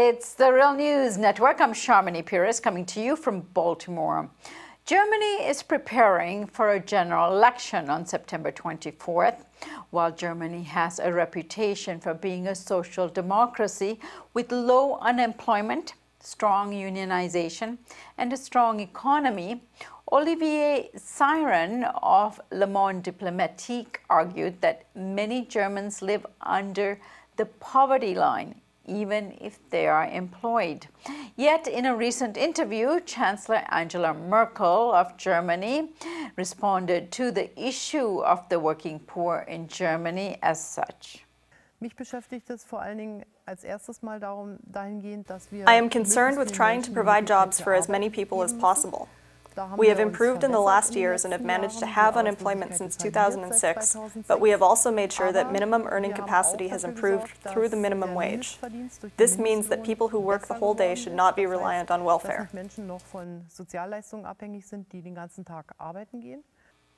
It's the Real News Network. I'm Sharmini Pires coming to you from Baltimore. Germany is preparing for a general election on September 24th. While Germany has a reputation for being a social democracy with low unemployment, strong unionization, and a strong economy, Olivier Siren of Le Monde Diplomatique argued that many Germans live under the poverty line, even if they are employed. Yet, in a recent interview, Chancellor Angela Merkel of Germany responded to the issue of the working poor in Germany as such. I am concerned with trying to provide jobs for as many people as possible. We have improved in the last years and have managed to have unemployment since 2006, but we have also made sure that minimum earning capacity has improved through the minimum wage. This means that people who work the whole day should not be reliant on welfare.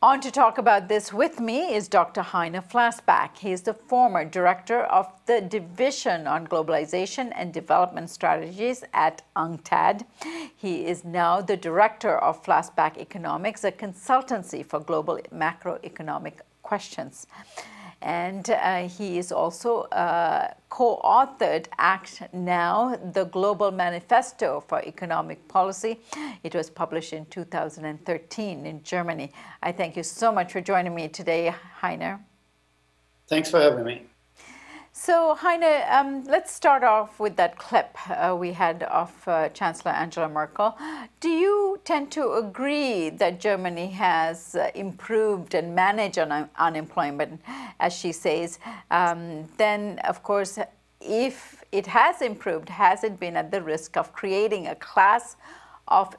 On to talk about this with me is Dr. Heiner Flassbeck. He is the former director of the Division on Globalization and Development Strategies at UNCTAD. He is now the director of Flassbeck Economics, a consultancy for global macroeconomic questions. And he is also co-authored Act Now, the Global Manifesto for Economic Policy. It was published in 2013 in Germany. I thank you so much for joining me today, Heiner. Thanks for having me. So, Heiner, let's start off with that clip we had of Chancellor Angela Merkel. Do you tend to agree that Germany has improved and managed unemployment, as she says? Then, of course, if it has improved, has it been at the risk of creating a class of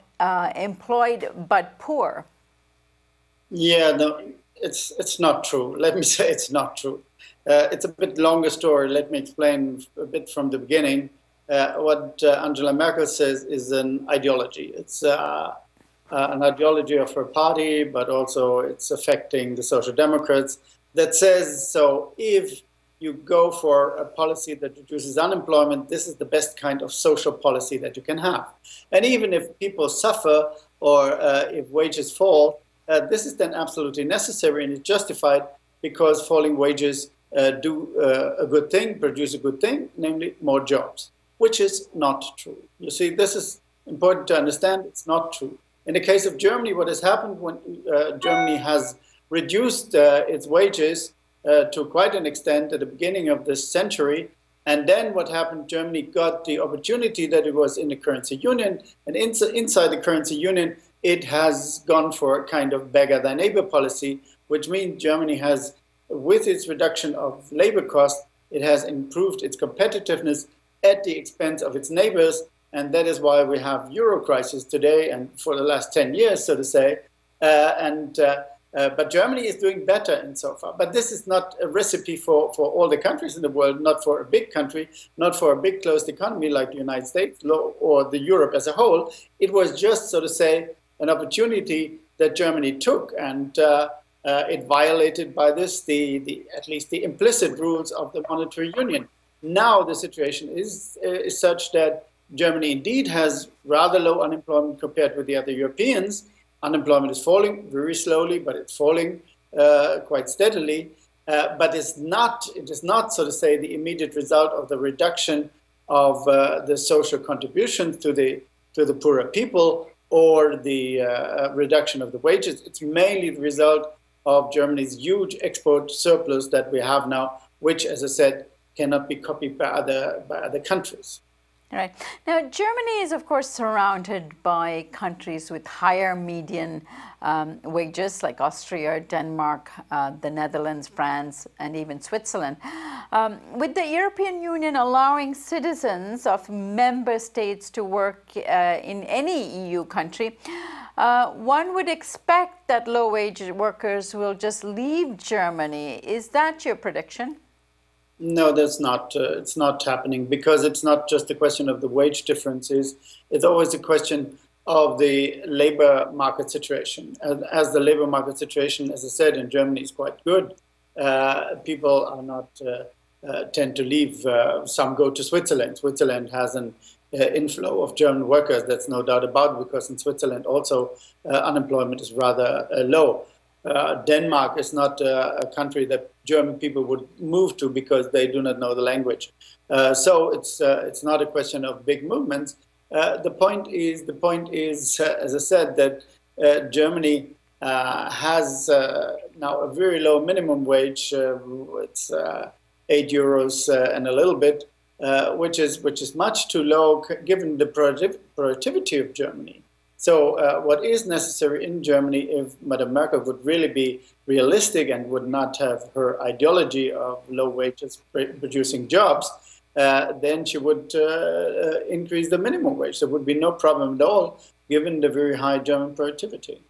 employed but poor? Yeah, no, it's not true. Let me say it's not true. It's a bit longer story. Let me explain a bit from the beginning. What Angela Merkel says is an ideology. It's an ideology of her party, but also it's affecting the Social Democrats that says, so if you go for a policy that reduces unemployment, this is the best kind of social policy that you can have. And even if people suffer or if wages fall, this is then absolutely necessary and is justified because falling wages do a good thing, produce a good thing, namely more jobs, which is not true. You see, this is important to understand. It's not true. In the case of Germany, what has happened when Germany has reduced its wages to quite an extent at the beginning of this century, and then what happened, Germany got the opportunity that it was in the currency union, and inside the currency union, it has gone for a kind of beggar thy neighbor policy, which means Germany has, with its reduction of labor costs, it has improved its competitiveness at the expense of its neighbors. And that is why we have Euro crisis today and for the last 10 years, so to say. But Germany is doing better in so far. But this is not a recipe for all the countries in the world, not for a big country, not for a big closed economy like the United States or the Europe as a whole. It was just, so to say, an opportunity that Germany took, and it violated by this at least the implicit rules of the monetary union. Now the situation is such that Germany indeed has rather low unemployment compared with the other Europeans. Unemployment is falling very slowly, but it's falling quite steadily. But it is not, so to say, the immediate result of the reduction of the social contributions to the poorer people or the reduction of the wages. It's mainly the result of Germany's huge export surplus that we have now, which, as I said, cannot be copied by other countries. Right. Now, Germany is, of course, surrounded by countries with higher median wages, like Austria, Denmark, the Netherlands, France, and even Switzerland. With the European Union allowing citizens of member states to work in any EU country, one would expect that low-wage workers will just leave Germany. Is that your prediction? No, that's not. It's not happening because it's not just a question of the wage differences. It's always a question of the labor market situation. As the labor market situation, as I said, in Germany is quite good. People are not tend to leave. Some go to Switzerland. Switzerland has an inflow of German workers, that's no doubt about it, because in Switzerland also unemployment is rather low. Denmark is not a country that German people would move to because they do not know the language. So it's not a question of big movements. The point is, as I said, that Germany has now a very low minimum wage. It's 8 euros and a little bit, which is much too low given the productivity of Germany. So what is necessary in Germany, if Madame Merkel would really be realistic and would not have her ideology of low wages producing jobs, then she would increase the minimum wage. There would be no problem at all, given the very high German productivity.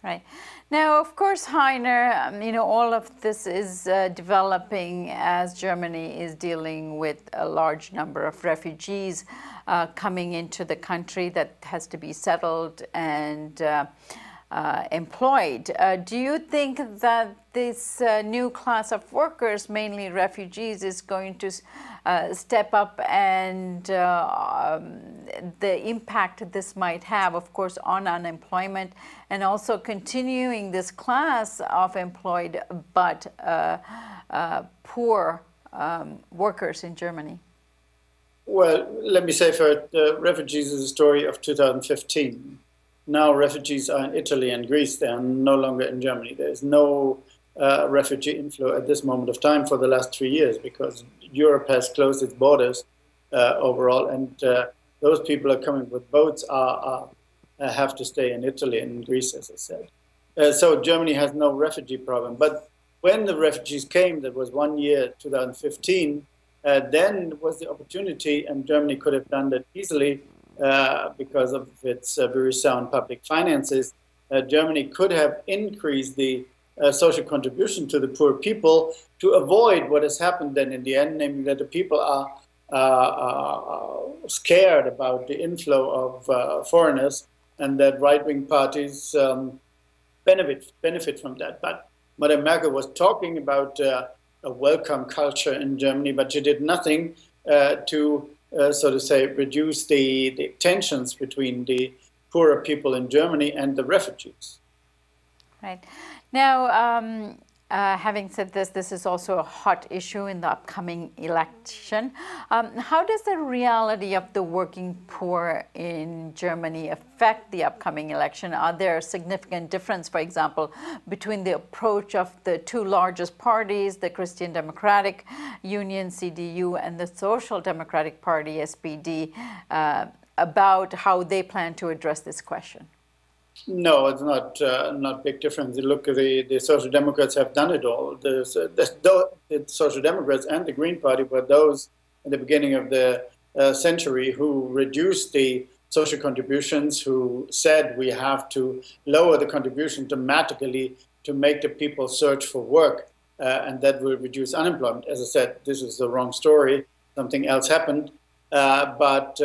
Right. Now, of course, Heiner, you know, all of this is developing as Germany is dealing with a large number of refugees coming into the country that has to be settled and employed. Do you think that this new class of workers, mainly refugees, is going to step up, and the impact this might have, of course, on unemployment, and also continuing this class of employed but poor workers in Germany? Well, let me say first, refugees is a story of 2015. Now refugees are in Italy and Greece. They are no longer in Germany. There is no refugee inflow at this moment of time for the last 3 years because Europe has closed its borders overall, and those people are coming with boats have to stay in Italy and in Greece, as I said. So Germany has no refugee problem. But when the refugees came, that was 1 year, 2015, then was the opportunity, and Germany could have done that easily because of its very sound public finances. Germany could have increased the social contribution to the poor people to avoid what has happened then in the end, namely that the people are scared about the inflow of foreigners, and that right-wing parties benefit from that. But Madame Merkel was talking about a welcome culture in Germany, but she did nothing to, so to say, reduce the tensions between the poorer people in Germany and the refugees. Right. Now, having said this, this is also a hot issue in the upcoming election. How does the reality of the working poor in Germany affect the upcoming election? Are there significant difference, for example, between the approach of the two largest parties, the Christian Democratic Union, CDU, and the Social Democratic Party, SPD, about how they plan to address this question? No, it's not big difference. Look, the Social Democrats have done it all. The Social Democrats and the Green Party were those in the beginning of the century who reduced the social contributions, who said we have to lower the contribution dramatically to make the people search for work, and that will reduce unemployment. As I said, this is the wrong story. Something else happened. But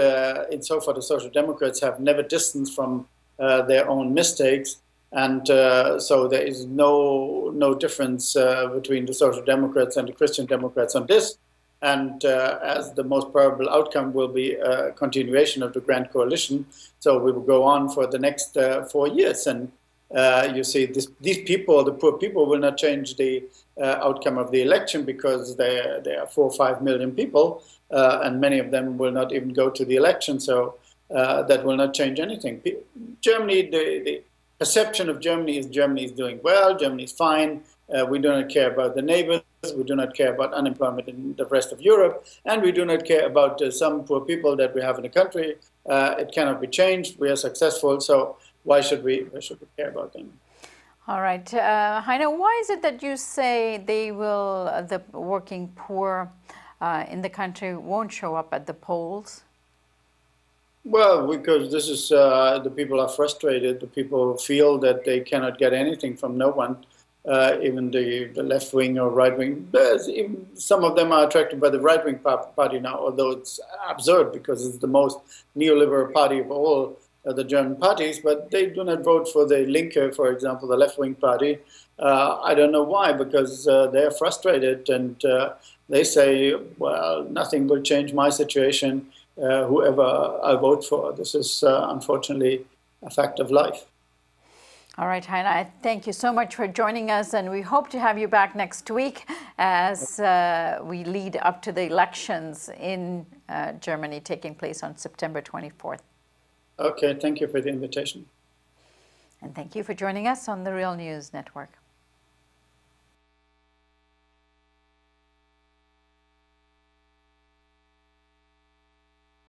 insofar, the Social Democrats have never distanced from their own mistakes, and so there is no difference between the Social Democrats and the Christian Democrats on this. And as the most probable outcome will be a continuation of the Grand Coalition, so we will go on for the next 4 years. And you see, these people, the poor people, will not change the outcome of the election because there are 4 or 5 million people, and many of them will not even go to the election. So that will not change anything. Germany, the perception of Germany is doing well, Germany is fine, we do not care about the neighbors, we do not care about unemployment in the rest of Europe, and we do not care about some poor people that we have in the country. It cannot be changed, we are successful, so why should we care about them? All right. Heiner, why is it that you say the working poor in the country won't show up at the polls? Well, because this is, the people are frustrated. The people feel that they cannot get anything from no one, even the left wing or right wing. Even some of them are attracted by the right wing party now, although it's absurd because it's the most neoliberal party of all the German parties, but they do not vote for the Linke, for example, the left wing party. I don't know why, because they're frustrated, and they say, well, nothing will change my situation, whoever I vote for. This is unfortunately a fact of life. All right, Heiner, thank you so much for joining us, and we hope to have you back next week as we lead up to the elections in Germany taking place on September 24th. Okay, thank you for the invitation. And thank you for joining us on the Real News Network.